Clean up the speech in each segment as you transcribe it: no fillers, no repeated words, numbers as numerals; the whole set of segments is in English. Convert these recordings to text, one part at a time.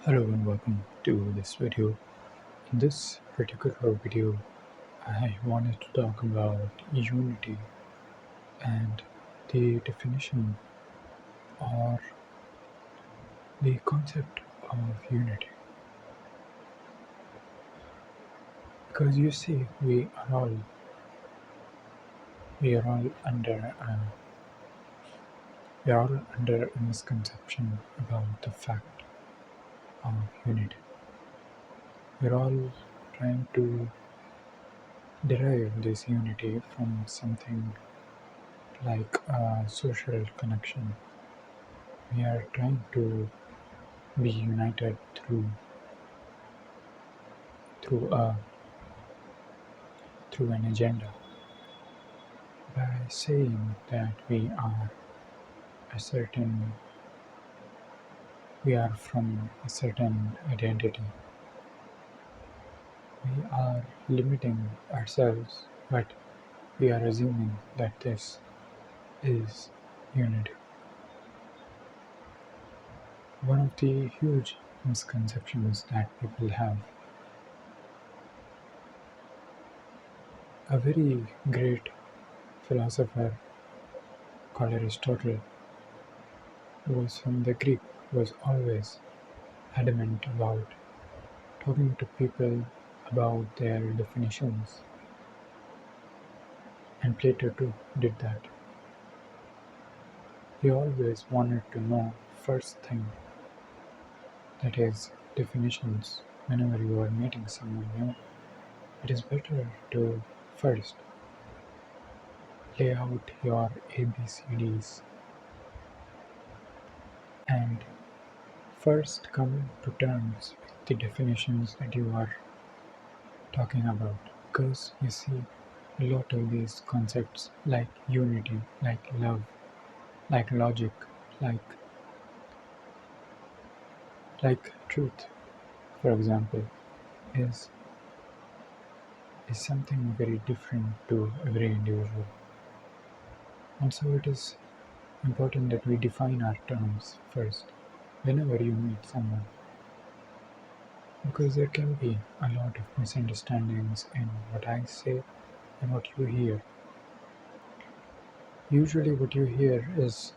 Hello and welcome to this video. In this particular video, I wanted to talk about unity and the definition or the concept of unity. Because you see, we are all under a misconception about the fact of unity. We're all trying to derive this unity from something like a social connection. We are trying to be united through a through an agenda by saying that a certain we are from a certain identity. We are limiting ourselves, but we are assuming that this is unity. One of the huge misconceptions that people have, a very great philosopher called Aristotle, who was from the Greek, was always adamant about talking to people about their definitions, and Plato too did that. He always wanted to know first thing, that is, definitions. Whenever you are meeting someone new, it is better to first lay out your ABCDs and first come to terms with the definitions that you are talking about. Because you see, a lot of these concepts like unity, like love, like logic, like truth, for example, is is something very different to every individual. And so it is important that we define our terms first whenever you meet someone, because there can be a lot of misunderstandings in what I say and what you hear. Usually what you hear is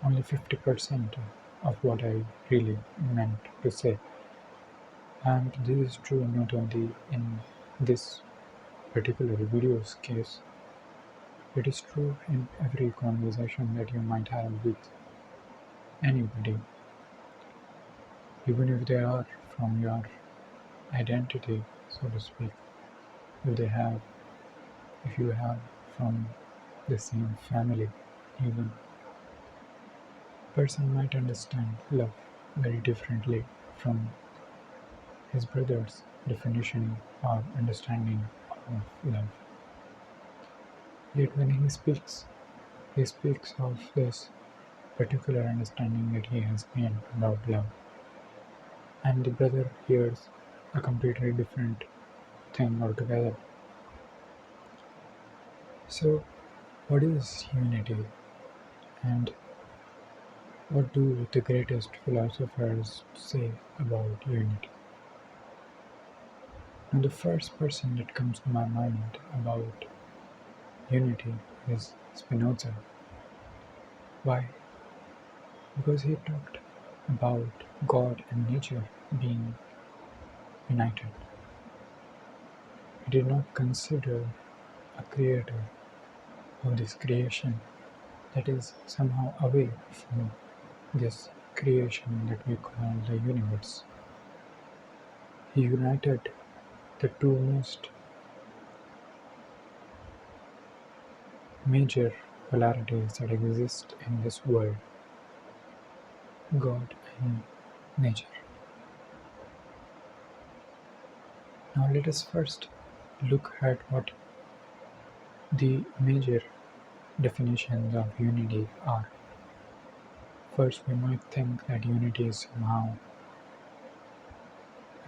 only 50% of what I really meant to say. And this is true not only in this particular video's case, it is true in every conversation that you might have with anybody, even if they are from your identity, so to speak. If they have, if you have from the same family, even person might understand love very differently from his brother's definition or understanding of love. Yet when he speaks of this particular understanding that he has gained about love, and the brother hears a completely different thing altogether. So, what is unity, and what do the greatest philosophers say about unity? Now, the first person that comes to my mind about unity is Spinoza. Why? Because he talked about God and nature being united. He did not consider a creator of this creation that is somehow away from this creation that we call the universe. He united the two most major polarities that exist in this world, God and nature. Now let us first look at what the major definitions of unity are. First, we might think that unity is somehow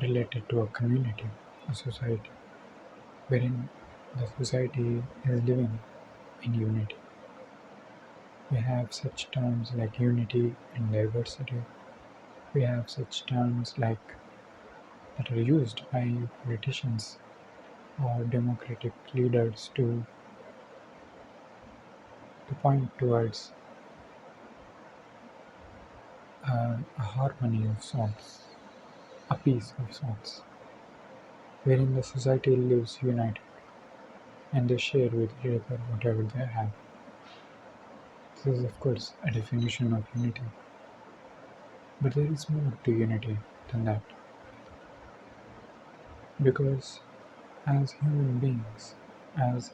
related to a community, a society, wherein the society is living in unity. We have such terms like unity and diversity, we have such terms like that are used by politicians or democratic leaders to point towards a harmony of sorts, a peace of sorts, wherein the society lives united and they share with each other whatever they have. This is, of course, a definition of unity, but there is more to unity than that, because as human beings, as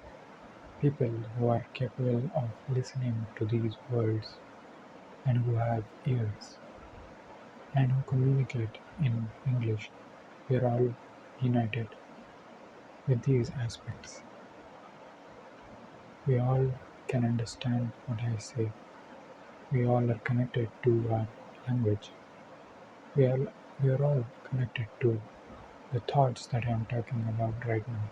people who are capable of listening to these words and who have ears and who communicate in English, we are all united with these aspects. We all can understand what I say. We all are connected to our language. We are, we are all connected to the thoughts that I am talking about right now.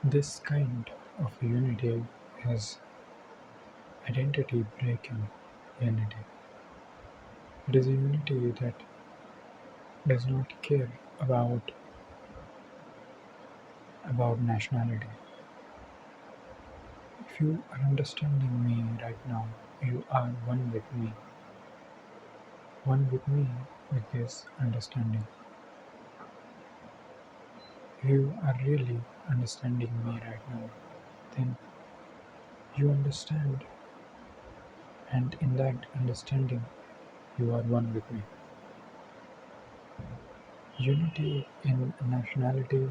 This kind of unity is identity breaking unity. It is a unity that does not care about nationality. If you are understanding me right now, you are one with me with this understanding. If you are really understanding me right now, then you understand, and in that understanding, you are one with me. Unity in nationality,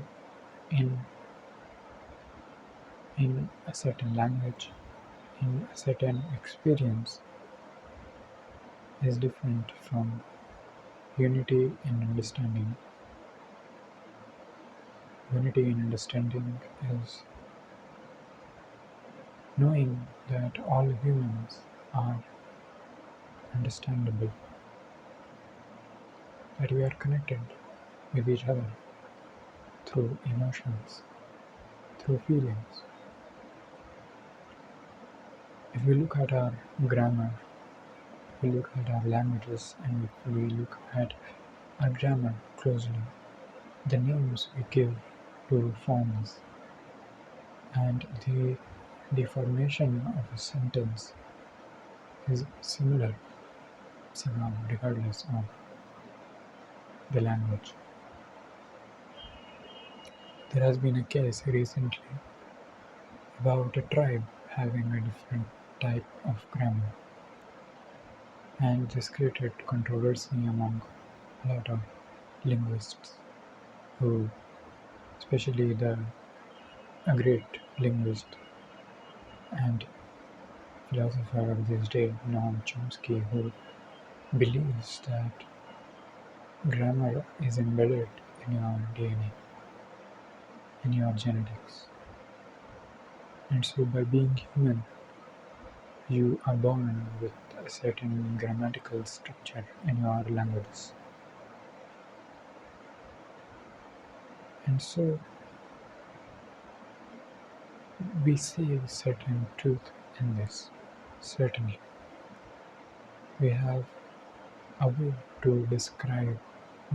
in in a certain language, in a certain experience is different from unity in understanding. Unity in understanding is knowing that all humans are understandable, that we are connected with each other through emotions, through feelings. If we look at our grammar, if we look at our languages, and if we look at our grammar closely, the names we give to forms and the formation of a sentence is similar somehow regardless of the language. There has been a case recently about a tribe having a different type of grammar, and this created controversy among a lot of linguists who, especially a great linguist and philosopher of this day, Noam Chomsky, who believes that grammar is embedded in your DNA, in your genetics. And so by being human, you are born with a certain grammatical structure in your languages. And so we see certain truth in this. Certainly, we have a way to describe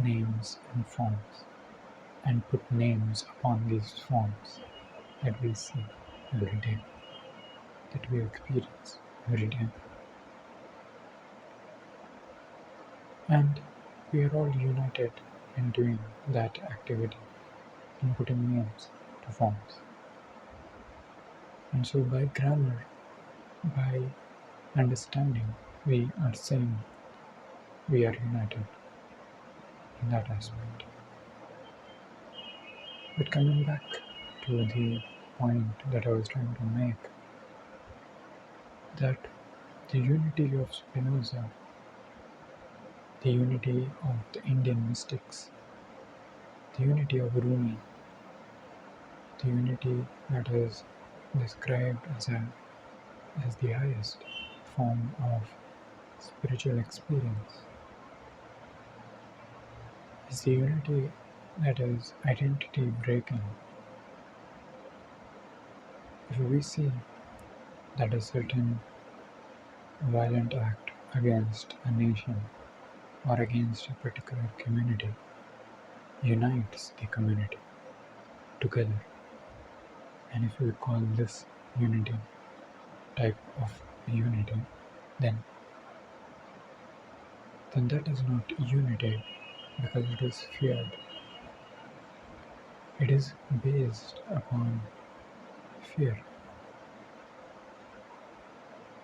names and forms and put names upon these forms that we see every day, that we experience every day. And we are all united in doing that activity, in putting names to forms. And so by grammar, by understanding, we are saying we are united in that aspect. But coming back to the point that I was trying to make, that the unity of Spinoza, the unity of the Indian mystics, the unity of Rumi, the unity that is described as the highest form of spiritual experience, is the unity that is identity breaking. If we see that a certain violent act against a nation or against a particular community unites the community together. And if we call this unity type of unity, then that is not unity because it is feared. It is based upon fear.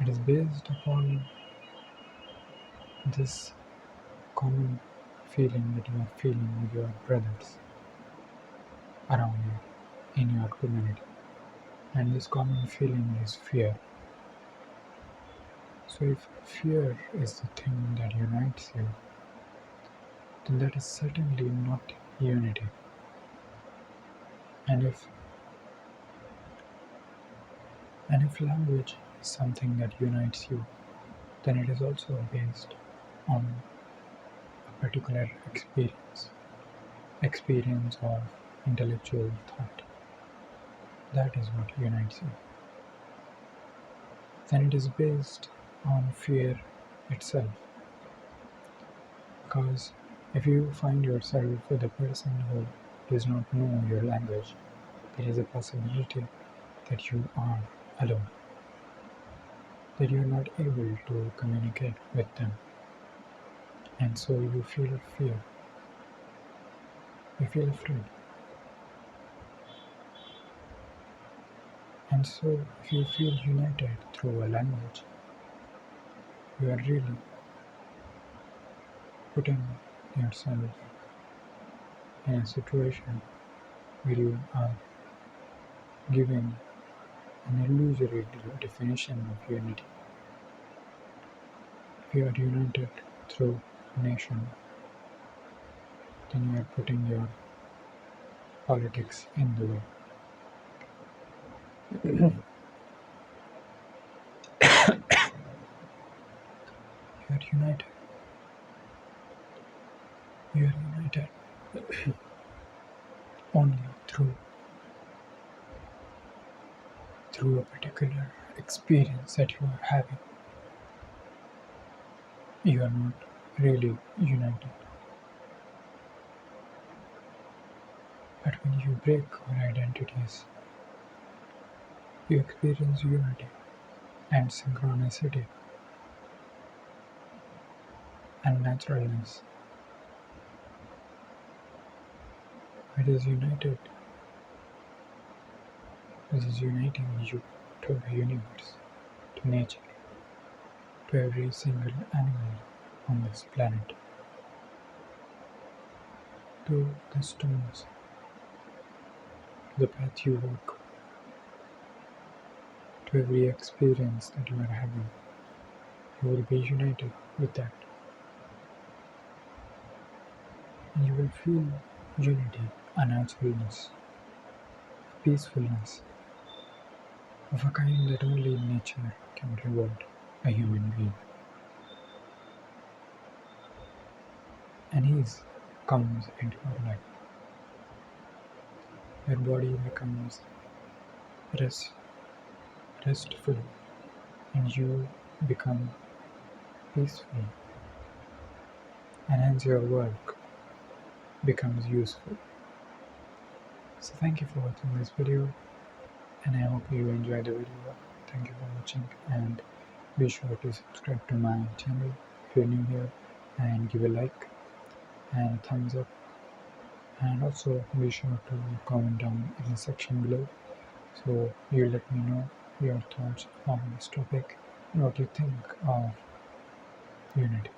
It is based upon this common feeling that you are feeling with your brothers around you in your community. And this common feeling is fear. So if fear is the thing that unites you, then that is certainly not unity. And if language is something that unites you, then it is also based on a particular experience of intellectual thought. That is what unites you. Then it is based on fear itself. Because if you find yourself with a person who does not know your language, there is a possibility that you are alone, that you are not able to communicate with them. And so you feel fear, you feel afraid. And so if you feel united through a language, you are really putting yourself in a situation where you are giving an illusory definition of unity. If you are united through nation, then you are putting your politics in the way. You are united. You are united only through a particular experience that you are having. You are not really united. But when you break our identities, you experience unity and synchronicity and naturalness. It is united. This is uniting you to the universe, to nature, to every single animal on this planet, to the stones, to the path you walk, to every experience that you are having. You will be united with that. And you will feel unity, a naturalness, a peacefulness of a kind that only nature can reward a human being. And ease comes into your life. Your body becomes restful, and you become peaceful, and hence your work becomes useful. So thank you for watching this video, and I hope you enjoyed the video. Thank you for watching, and be sure to subscribe to my channel if you're new here, and give a like and thumbs up, and also be sure to comment down in the section below so you let me know your thoughts on this topic and what you think of unity.